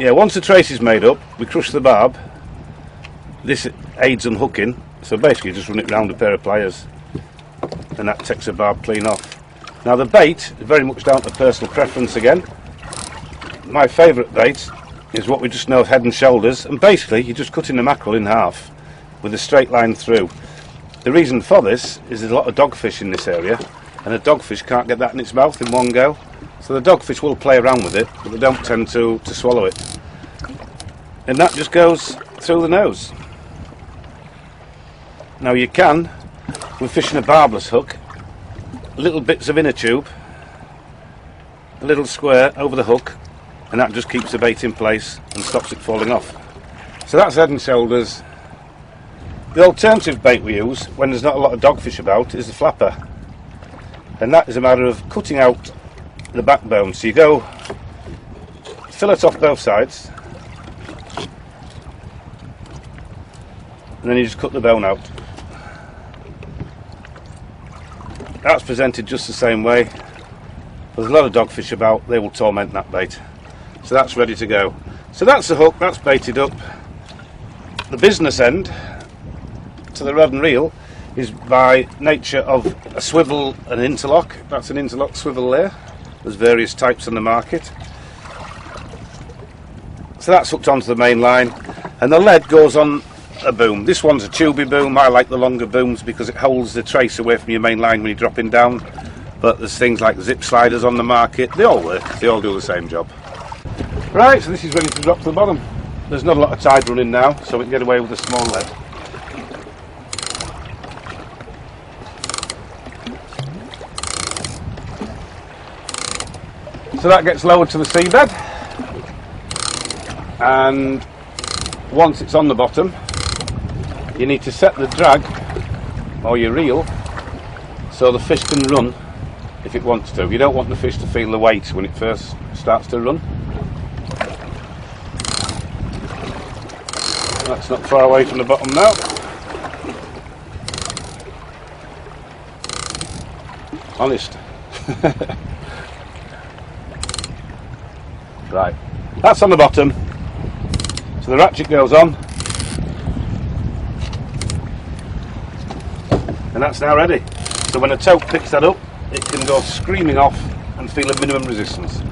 Yeah, once the trace is made up, we crush the barb. This aids unhooking, so basically just run it round a pair of pliers and that takes the barb clean off. Now the bait is very much down to personal preference again. My favourite bait is what we just know as head and shoulders, and basically you're just cutting the mackerel in half with a straight line through. The reason for this is there's a lot of dogfish in this area, and a dogfish can't get that in its mouth in one go. So the dogfish will play around with it, but they don't tend to swallow it. And that just goes through the nose. Now you can, with fishing a barbless hook, little bits of inner tube, a little square over the hook, and that just keeps the bait in place and stops it falling off. So that's head and shoulders. The alternative bait we use when there's not a lot of dogfish about is the flapper, and that is a matter of cutting out the backbone. So you go fillet off both sides and then you just cut the bone out. That's presented just the same way. There's a lot of dogfish about, they will torment that bait. So that's ready to go. So that's the hook, that's baited up. The business end to the rod and reel is by nature of a swivel and interlock. That's an interlock swivel there. There's various types on the market. So that's hooked onto the main line, and the lead goes on a boom. This one's a tubey boom. I like the longer booms because it holds the trace away from your main line when you're dropping down. But there's things like zip sliders on the market. They all work. They all do the same job. Right, so this is ready to drop to the bottom. There's not a lot of tide running now, so we can get away with a small lead. So that gets lowered to the seabed, and once it's on the bottom, you need to set the drag or your reel so the fish can run if it wants to. You don't want the fish to feel the weight when it first starts to run. That's not far away from the bottom now. Honest. Right, that's on the bottom, so the ratchet goes on, and that's now ready. So when a tope picks that up, it can go screaming off and feel a minimum resistance.